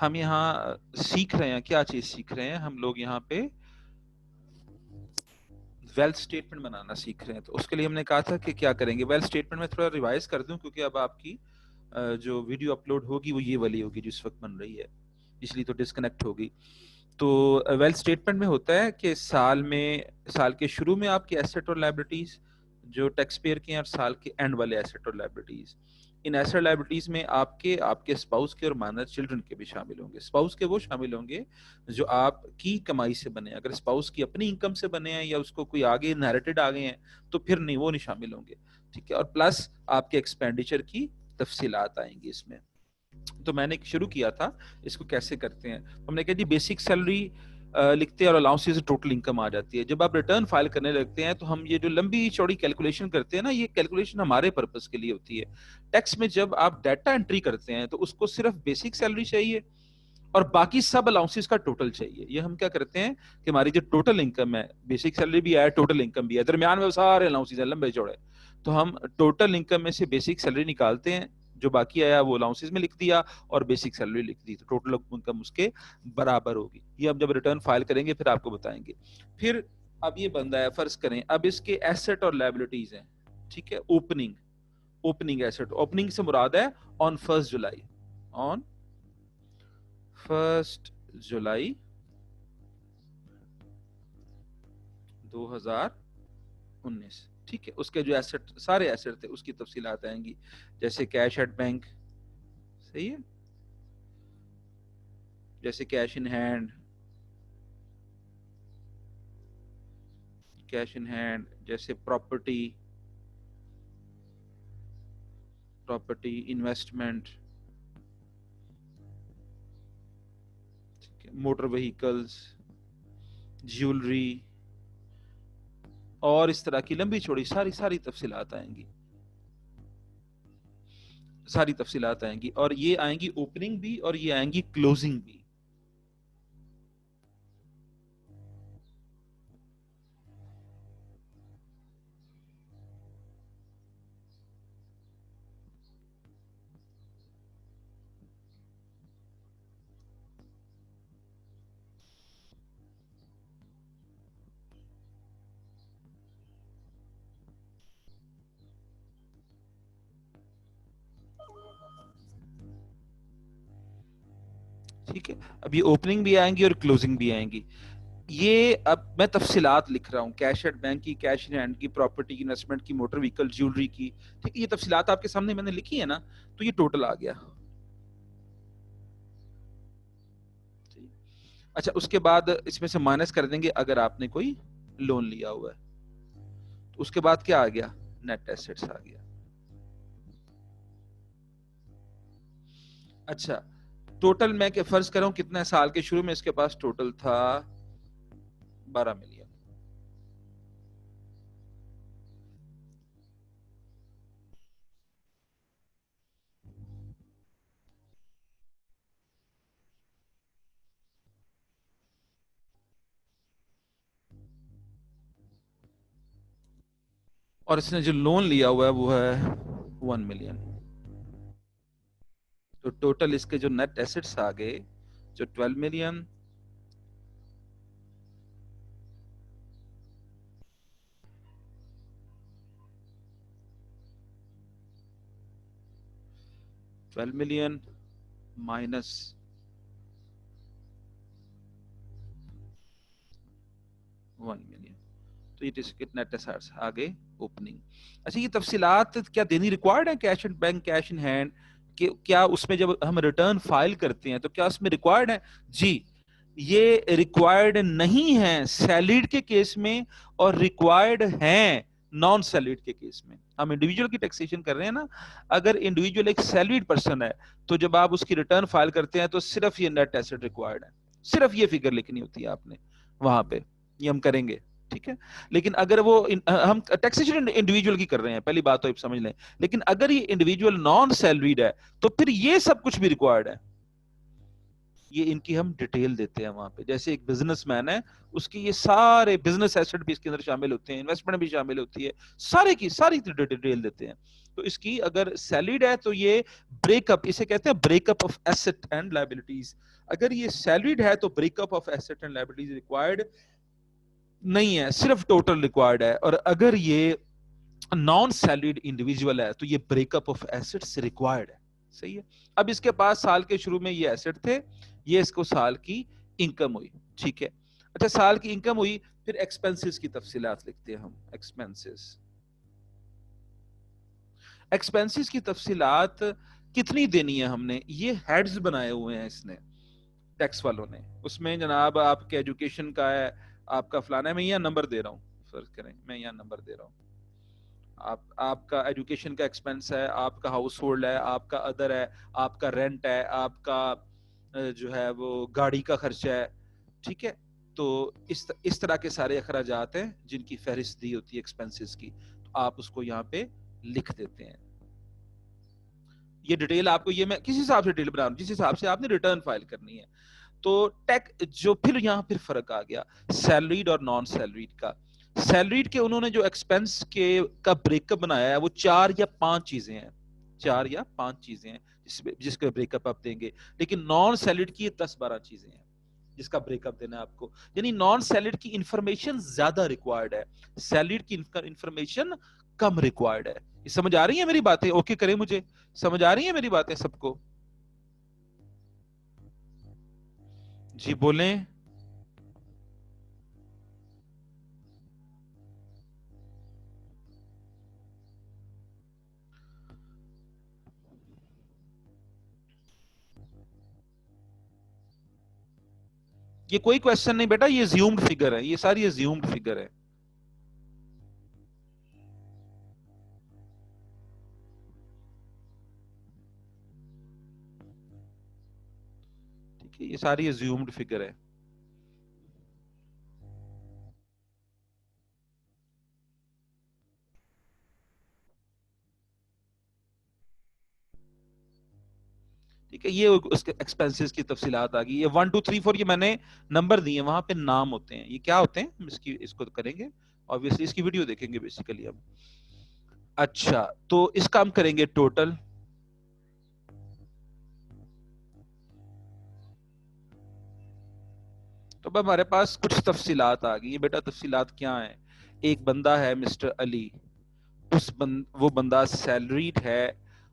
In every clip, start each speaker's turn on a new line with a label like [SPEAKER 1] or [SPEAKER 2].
[SPEAKER 1] ہم یہاں سیکھ رہے ہیں کیا چیز سیکھ رہے ہیں ہم لوگ یہاں پہ ویلتھ اسٹیٹمنٹ بنانا سیکھ رہے ہیں. تو اس کے لیے ہم نے کہا تھا کہ کیا کریں گے. ویلتھ اسٹیٹمنٹ میں تھوڑا ریوائز کر دوں کیونکہ اب آپ کی جو ویڈیو اپلوڈ ہوگی وہ یہ والی ہوگی جس وقت بن رہی ہے, اس لیے تو ڈسکنیکٹ ہوگی. تو ویلتھ اسٹیٹمنٹ میں ہوتا ہے کہ سال کے شروع میں آپ کے ایسٹ اور لائبلٹیز جو ٹیکس پیئر کے ہیں, اور سال کے اینڈ والے ایسٹ اور لائبلٹیز. ان ایسٹ لائبلٹیز میں آپ کے اسپاؤس کے اور مائنر چلڈرن کے بھی شامل ہوں گے. اسپاؤس کے وہ شامل ہوں گے جو آپ کی کمائی سے بنے. اگر اسپاؤس کی اپنی انکم سے بنے ہیں یا اس کو کوئی آگے انہیریٹڈ آ گئے ہیں تو پھر نہیں, وہ نہیں شامل ہوں گے. ٹھیک ہے, اور پلس آپ کے ایکسپینڈیچر کی تفصیلات آئیں گی اس میں. تو میں نے شروع کیا تھا اس کو کیسے کرتے ہیں. ہم نے کہا جی بیسک سیلری لکھتے ہیں اور الاؤنسز ٹوٹل انکم آ جاتی ہے. جب آپ ریٹرن فائل کرنے لگتے ہیں تو ہم یہ جو لمبی چوڑی کیلکولیشن کرتے ہیں نا, یہ کیلکولیشن ہمارے پرپس کے لیے ہوتی ہے. ٹیکس میں جب آپ ڈیٹا انٹری کرتے ہیں تو اس کو صرف بیسک سیلری چاہیے اور باقی سب الاؤنسز کا ٹوٹل چاہیے. یہ ہم کیا کرتے ہیں کہ ہماری جو ٹوٹل انکم ہے, بیسک سیلری بھی ہے, ٹوٹل انکم بھی ہے, درمیان میں سارے الاؤنسز ہیں لمبے چوڑے, تو ہم ٹوٹل انکم میں سے بیسک سیلری نکالتے ہیں, جو باقی آیا وہ الاؤنسز میں لکھ دیا اور بیسک سیلری لکھ دی, تو ٹوٹل انکم اس کے برابر ہوگی. یہ ہم جب ریٹرن فائل کریں گے پھر آپ کو بتائیں گے. پھر اب یہ بندہ ہے, فرض کریں اب اس کے ایسٹ اور لائبلٹیز ہیں. ٹھیک ہے, اوپننگ ایسٹ, اوپننگ سے مراد ہے آن 1 جولائی, آن 1 جولائی 2019. ٹھیک ہے, اس کے جو ایسٹ سارے ایسٹ تھے اس کی تفصیلات آئیں گی, جیسے کیش ایٹ بینک, صحیح ہے, جیسے کیش ان ہینڈ, جیسے property investment, motor vehicles, jewellery, اور اس طرح کی لمبی چوڑی ساری تفصیلات آئیں گی, اور یہ آئیں گی اوپننگ بھی اور یہ آئیں گی کلوزنگ بھی. ٹھیک ہے, اب یہ اوپننگ بھی آئیں گی اور کلوزنگ بھی آئیں گی. یہ اب میں تفصیلات لکھ رہا ہوں, کیش ایٹ بینک کی, کیش ان ہینڈ کی, پراپرٹی کی, انویسٹمنٹ کی, موٹر وہیکل, جیولری کی. ٹھیک ہے, یہ تفصیلات آپ کے سامنے میں نے لکھی ہے نا, تو یہ ٹوٹل آ گیا. اچھا, اس کے بعد اس میں سے مائنس کر دیں گے اگر آپ نے کوئی لون لیا ہوا ہے, تو اس کے بعد کیا آ گیا, نیٹ ایسٹس آ گیا. اچھا, ٹوٹل میں کہ فرض کروں کتنے سال کے شروع میں اس کے پاس ٹوٹل تھا 12 ملین. اور اس نے جو لون لیا ہوا ہے وہ ہے 1 ملین. تو ٹوٹل اس کے جو نیٹ ایسٹس آ گئے جو 12 ملین, مائنس 1 ملین, تو یہ نیٹ ایسٹس آ گئے اوپننگ. اچھا, یہ تفصیلات کیا دینی ریکوائرڈ ہے, cash and bank, cash in hand, کیا اس میں جب ہم ریٹرن فائل کرتے ہیں تو کیا اس میں ریکوائرڈ ہے؟ جی, یہ ریکوائرڈ نہیں ہے سیلریڈ کے کیس میں اور ریکوائرڈ ہیں نان سیلریڈ کے کیس میں. ہم انڈیویجول کی ٹیکسیشن کر رہے ہیں نا, اگر انڈیویجول ایک سیلریڈ پرسن ہے تو جب آپ اس کی ریٹرن فائل کرتے ہیں تو صرف یہ نیٹ ایسٹ ریکوائرڈ ہے, صرف یہ فگر لکھنی ہوتی ہے آپ نے وہاں پہ, یہ ہم کریں گے. ٹھیک ہے, لیکن اگر وہ ہم ٹیکسیشن انڈیویجول کی کر رہے ہیں, پہلی بات تو آپ سمجھ لیں, لیکن اگر یہ انڈیویجول نان سیلریڈ ہے تو پھر یہ سب کچھ بھی ریکوائرڈ ہے. یہ ان کی ہم ڈیٹیل دیتے ہیں وہاں پہ, جیسے ایک بزنس مین ہے اس کی یہ سارے بزنس ایسٹ بھی اس کے اندر شامل ہوتے ہیں, انویسٹمنٹ بھی شامل ہوتی ہے, سارے کی ساری ڈیٹیل دیتے ہیں. تو اس کی اگر سیلریڈ ہے تو یہ بریک اپ، اسے کہتے ہیں break up of asset and liabilities. اگر یہ سیلریڈ ہے تو break up of asset and liabilities required نہیں ہے، صرف ٹوٹل ریکوائرڈ ہے. اور اگر یہ نان سیلریڈ انڈیویجول ہے تو یہ break up of assets required ہے. صحیح ہے. اب اس کے پاس سال کے شروع میں یہ ایسٹ تھے، یہ اس کو سال کی انکم ہوئی. ٹھیک ہے. اچھا سال کی انکم ہوئی، پھر ایکسپنسز کی تفصیلات لکھتے ہیں ہم. ایکسپنسز کی تفصیلات کتنی دینی ہے ہم نے، یہ ہیڈز بنائے ہوئے ہیں اس نے ٹیکس والوں نے. اس میں جناب آپ کے ایجوکیشن کا ہے، آپ کا فلانا ہے، میں یہاں نمبر دے رہا ہوں، فرض کریں میں یہاں نمبر دے رہا ہوں. آپ کا ایجوکیشن کا ایکسپنس ہے، آپ کا ہاؤس ہولڈ ہے، آپ کا ادر ہے، آپ کا رینٹ ہے، آپ کا جو ہے وہ گاڑی کا خرچہ ہے. ٹھیک ہے. تو اس طرح کے سارے اخراجات ہیں جن کی فہرست دی ہوتی ہے ایکسپنسز کی، تو آپ اس کو یہاں پہ لکھ دیتے ہیں. یہ ڈیٹیل آپ کو، یہ میں کس حساب سے ڈیٹیل بنا رہا ہوں، جس حساب سے آپ نے ریٹرن فائل کرنی ہے. تو جو پھر یہاں پھر فرق آ گیا سیلریڈ اور نان سیلریڈ کا. سیلریڈ کے انہوں نے جو ایکسپنس کے کا بریک اپ بنایا ہے وہ 4 یا 5 چیزیں ہیں، 4 یا 5 چیزیں ہیں جس کا بریک اپ آپ دیں گے. لیکن نان سیلریڈ کی 10-12 چیزیں ہیں جس کا بریک اپ دینا ہے آپ کو. یعنی نان سیلریڈ کی انفارمیشن زیادہ ریکوائرڈ ہے، سیلریڈ کی انفارمیشن کم ریکوائرڈ ہے. یہ سمجھ آ رہی ہیں میری باتیں؟ اوکے کریں، مجھے سمجھ آ رہی ہیں میری باتیں سب کو؟ جی بولیں. یہ کوئی کوشچن نہیں بیٹا، یہ زیومڈ فگر ہے، یہ ساری زیومڈ فگر ہے. ٹھیک ہے، یہ ساری زیومڈ فگر ہے. ٹھیک ہے. یہ اس کے ایکسپنسز کی تفصیلات آ گئی. یہ 1 2 3 4 یہ میں نے نمبر دیے، وہاں پہ نام ہوتے ہیں. یہ کیا ہوتے ہیں اس کو کریں گے obviously، اس کی ویڈیو دیکھیں گے بیسیکلی ہم. اچھا تو اس کا ہم کریں گے ٹوٹل. تو اب ہمارے پاس کچھ تفصیلات آ گئی. بیٹا تفصیلات کیا ہیں؟ ایک بندہ ہے مسٹر علی، وہ بندہ سیلریڈ ہے،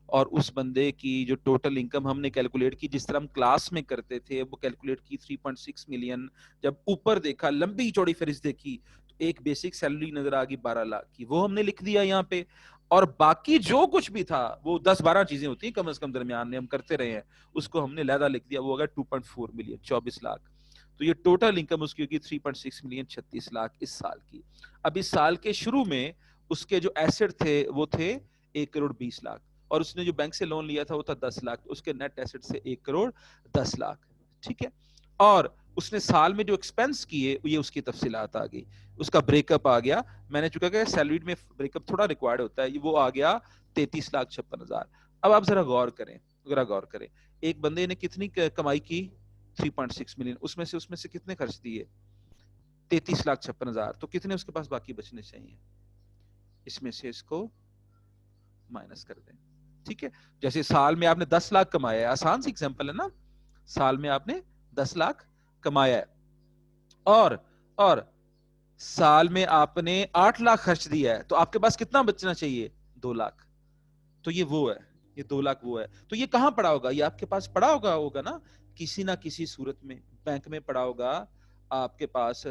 [SPEAKER 1] اور اس بندے کی جو ٹوٹل انکم ہم نے کیلکولیٹ کی جس طرح ہم کلاس میں کرتے تھے، وہ کیلکولیٹ کی 3.6 ملین. جب اوپر دیکھا لمبی چوڑی فہرست دیکھی تو ایک بیسک سیلری نظر آ گئی 12 لاکھ کی، وہ ہم نے لکھ دیا یہاں پہ. اور باقی جو کچھ بھی تھا وہ 10-12 چیزیں ہوتی ہیں کم از کم درمیان میں ہم کرتے رہے ہیں، اس کو ہم نے علیحدہ لکھ دیا. وہ ہوگا 2.4 ملین، 24 لاکھ. تو یہ ٹوٹل انکم اس کی ہوگی 3.6 ملین، 36 لاکھ اس سال کی. اب اس سال کے شروع میں اس کے جو ایسٹ تھے وہ تھے 1 کروڑ 20 لاکھ، اور اس نے جو بینک سے لون لیا تھا وہ تھا 10 لاکھ. اس کے نیٹ ایسٹ سے 1 کروڑ 10 لاکھ. ٹھیک ہے. اور اس نے سال میں جو ایکسپنس کیے یہ اس کی تفصیلات آ گئی. اس کا بریک اپ آ گیا. میں نے چکا کہ سیلریڈ میں بریک اپ تھوڑا ریکوائرڈ ہوتا ہے، وہ آ گیا 33,56,000. اب آپ ذرا غور کریں، ایک بندے نے کتنی کمائی کی؟ 3.6 ملین. اس میں سے کتنے خرچ دیے؟ 33,56,000. تو کتنے اس کے پاس باقی بچنے چاہیے؟ اس میں سے اس کو مائنس کر دیں. ٹھیک ہے. جیسے سال میں آپ نے 10 لاکھ کمایا ہے، آسان سی ایگزامپل ہے نا، سال میں آپ نے 10 لاکھ کمایا ہے، اور سال میں آپ نے 8 لاکھ خرچ دیا ہے، تو آپ کے پاس کتنا بچنا چاہیے؟ 2 لاکھ. تو یہ وہ ہے، یہ 2 لاکھ وہ ہے. تو یہ کہاں پڑا ہوگا؟ یہ آپ کے پاس پڑا ہوگا نا کسی نہ کسی صورت میں. بینک میں پڑا ہوگا، آپ کے پاس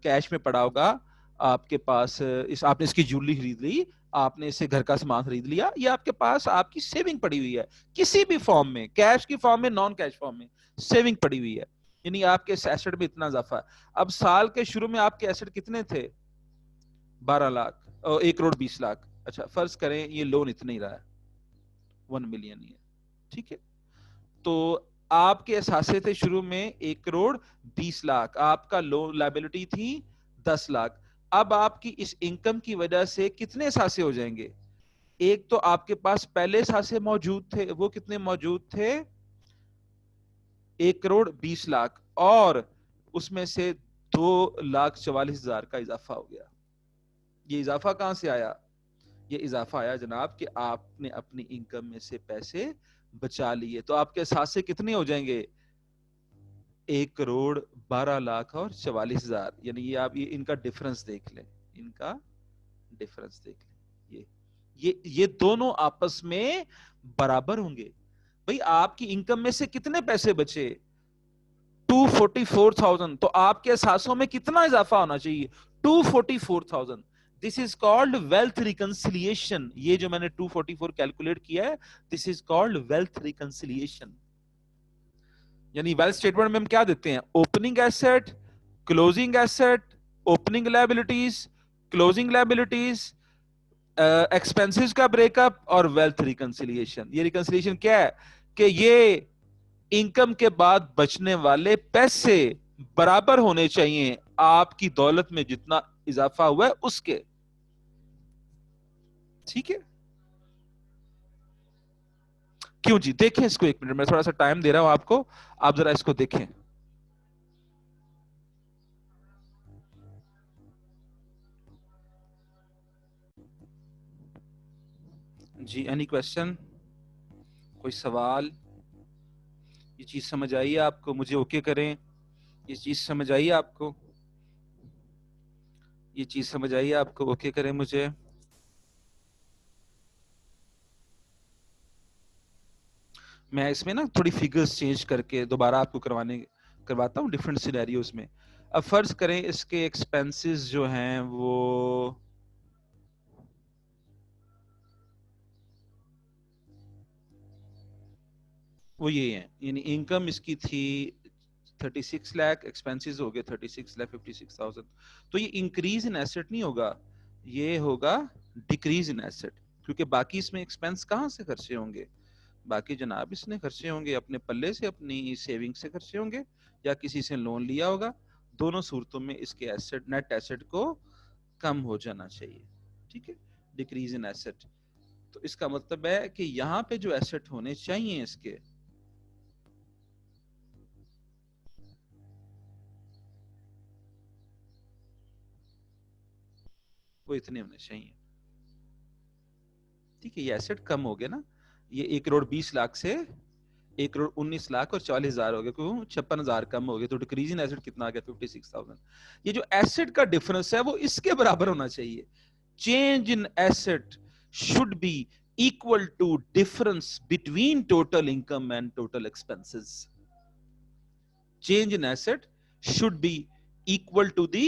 [SPEAKER 1] کیش میں پڑا ہوگا، آپ کے پاس آپ نے اس کی جویلری خرید لی، آپ نے اسے گھر کا سامان خرید لیا، یہ آپ کے پاس آپ کی سیونگ پڑی ہوئی ہے کسی بھی فارم میں، کیش کی فارم میں، نان کیش فارم میں سیونگ پڑی ہوئی ہے. یعنی آپ کے ایسٹ میں اتنا اضافہ ہے. اب سال کے شروع میں آپ کے ایسٹ کتنے تھے؟ 12 لاکھ اور 1 کروڑ 20 لاکھ. اچھا فرض کریں یہ لون اتنا ہی رہا ہے، 1 ملین ہی ہے. ٹھیک ہے. تو آپ کے اثاثے تھے شروع میں 1 کروڑ 20 لاکھ، آپ کا لون لائبلٹی تھی 10 لاکھ. اب آپ کی اس انکم کی وجہ سے کتنے اثاثے ہو جائیں گے؟ ایک تو آپ کے پاس پہلے اثاثے موجود تھے، وہ کتنے موجود تھے؟ 1 کروڑ 20 لاکھ، اور اس میں سے 2,44,000 کا اضافہ ہو گیا. یہ اضافہ کہاں سے آیا؟ یہ اضافہ آیا جناب کہ آپ نے اپنی انکم میں سے پیسے بچا لیے. تو آپ کے اثاثے کتنے ہو جائیں گے؟ 1,12,00,000 اور 44,000. یعنی یہ آپ ان کا ڈفرنس دیکھ لیں, ان کا ڈفرنس دیکھ لیں. یہ دونوں آپس میں برابر ہوں گے. بھئی آپ کی انکم میں سے کتنے پیسے بچے؟ 244,000. تو آپ کے اثاثوں میں کتنا اضافہ ہونا چاہیے؟ 244,000. This is called wealth reconciliation. یہ جو میں نے 244 کیلکولیٹ کیا ہے, this is called wealth reconciliation. یعنی ویلتھ اسٹیٹمنٹ میں ہم کیا دیتے ہیں؟ Opening asset, closing asset, opening liabilities, closing liabilities, expenses کا بریک اپ اور ویلتھ ریکنسیلیشن. یہ ریکنسیلیشن کیا ہے؟ کہ یہ انکم کے بعد بچنے والے پیسے برابر ہونے چاہیے آپ کی دولت میں جتنا اضافہ ہوا ہے اس کے. ٹھیک ہے, کیوں جی؟ دیکھیں اس کو ایک منٹ, میں تھوڑا سا ٹائم دے رہا ہوں آپ کو, آپ ذرا اس کو دیکھیں. جی اینی کوشچن, کوئی سوال؟ یہ چیز سمجھ آئی آپ کو؟ مجھے اوکے کریں. یہ چیز سمجھ آئی آپ کو؟ یہ چیز سمجھ آئی آپ کو؟ اوکے کریں مجھے. میں اس میں نا تھوڑی فگرز چینج کر کے دوبارہ آپ کو کرواتا ہوں ڈفرینٹ سینیریوز میں. اب فرض کریں اس کے ایکسپینسز جو ہیں وہ یہ ہیں. یعنی انکم اس کی تھی 36 لاکھ, ایکسپینسز ہو گئے 36 لاکھ 56,000. تو یہ انکریز ان ایسٹ نہیں ہوگا, یہ ہوگا ڈیکریز ان ایسٹ. کیونکہ باقی اس میں ایکسپینس کہاں سے خرچے ہوں گے؟ باقی جناب اس نے خرچے ہوں گے اپنے پلے سے, اپنی سیونگ سے خرچے ہوں گے, یا کسی سے لون لیا ہوگا. دونوں صورتوں میں اس کے ایسٹ, نیٹ ایسٹ کو کم ہو جانا چاہیے. ٹھیک ہے, ڈیکریز ان ایسٹ. تو اس کا مطلب ہے کہ یہاں پہ جو ایسٹ ہونے چاہیے اس کے, وہ اتنے ہونے چاہیے. ٹھیک ہے, یہ ایسٹ کم ہو گیا نا, یہ 1,20,00,000 سے 1,19,00,000 اور 40,000 ہو گیا. کیوں؟ 56,000 کم ہو گیا. تو ڈیکریز ان ایسٹ کتنا آ گیا؟ 56,000. یہ جو ایسٹ کا ڈفرنس ہے وہ اس کے برابر ہونا چاہیے. Change in asset should be equal to difference between total income and total expenses. Change in asset should be equal to the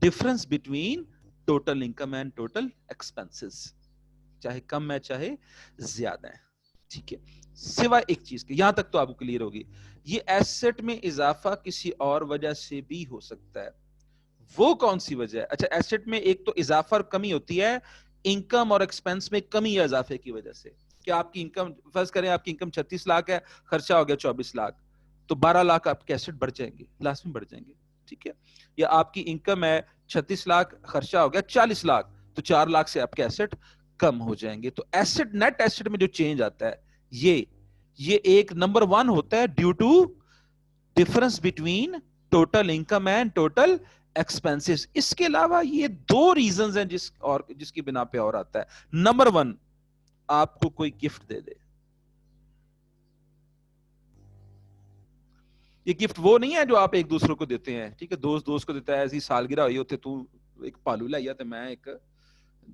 [SPEAKER 1] difference between total income and total expenses. چاہے کم ہے چاہے زیادہ ہے. ٹھیک ہے, سوائے ایک چیز کے, یہاں تک تو آپ کو کلیئر ہوگی. یہ ایسٹ میں اضافہ کسی اور وجہ سے بھی ہو سکتا ہے. وہ کون سی وجہ ہے؟ اچھا, ایسٹ میں ایک تو اضافہ اور کمی ہوتی ہے انکم اور ایکسپینس میں کمی یا اضافے کی وجہ سے. کہ آپ کی انکم, فرض کریں آپ کی انکم 36 لاکھ ہے, خرچہ ہو گیا 24 لاکھ, تو 12 لاکھ آپ کے ایسٹ بڑھ جائیں گے, لازمی بڑھ جائیں گے. ٹھیک ہے, یا آپ کی انکم ہے 36 لاکھ, خرچہ ہو گیا 40 لاکھ, تو 4 لاکھ سے آپ کے ایسٹ کم ہو جائیں گے. تو ایسٹ, نیٹ ایسٹ میں جو چینج آتا ہے یہ ایک نمبر 1 ہوتا ہے due to difference between total income and total expenses. اس کے علاوہ یہ 2 ریزنز ہیں جس کی بنا پہ اور آتا ہے. نمبر 1, آپ کو کوئی گفٹ دے دے. یہ گفٹ وہ نہیں ہے جو آپ ایک دوسرے کو دیتے ہیں. ٹھیک ہے, دوست کو دیتا ہے, ایسی سالگرہ ہوئی ہوتے تو ایک پالو لایا تو میں ایک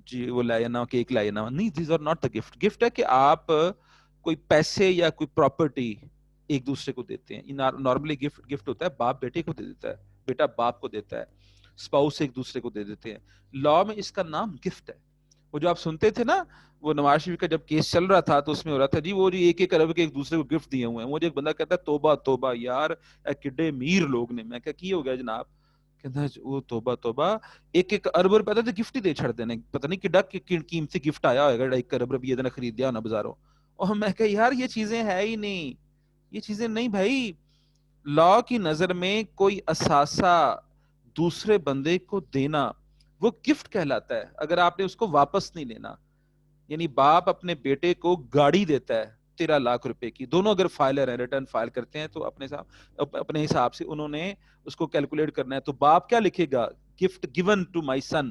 [SPEAKER 1] جی وہ لایا نہ, کیک لایا نہ. نہیں, these are not the gift. Gift ہے کہ آپ کوئی پیسے یا کوئی پراپرٹی ایک دوسرے کو دیتے ہیں. نارملی گفٹ ہوتا ہے باپ بیٹے کو دے دیتا ہے, بیٹا باپ کو دیتا ہے, اسپاؤس ایک دوسرے کو دے دیتے ہیں. لا میں اس کا نام گفٹ ہے. وہ جو آپ سنتے تھے نا, وہ نواز شریف کا جب کیس چل رہا تھا تو اس میں ہو رہا تھا جی وہ جی 1-1 ارب کے ایک دوسرے کو گفٹ دیے ہوئے ہیں. مجھے ایک بندہ کہتا ہے توبہ توبہ یار, کڈے امیر لوگ نے. میں کہا کی ہو گیا جناب؟ کہتا ہے وہ توبہ توبہ, 1-1 ارب روپے تو گفٹ ہی دے چھڑ دینے, پتہ نہیں کڈا قیمتی گفٹ آیا ہوئے گا 1 ارب روپے نے خرید دیا ہونا بازاروں. اور میں کہا یار یہ چیزیں ہے ہی نہیں, یہ چیزیں نہیں بھائی. لا کی نظر میں کوئی اثاثہ دوسرے بندے کو دینا وہ گفٹ کہلاتا ہے اگر آپ نے اس کو واپس نہیں لینا. یعنی باپ اپنے بیٹے کو گاڑی دیتا ہے 13 لاکھ روپے کی, دونوں اگر فائلر ہیں, ریٹرن فائل کرتے ہیں تو اپنے حساب سے انہوں نے اس کو کیلکولیٹ کرنا ہے. تو باپ کیا لکھے گا؟ Gift given to my sun.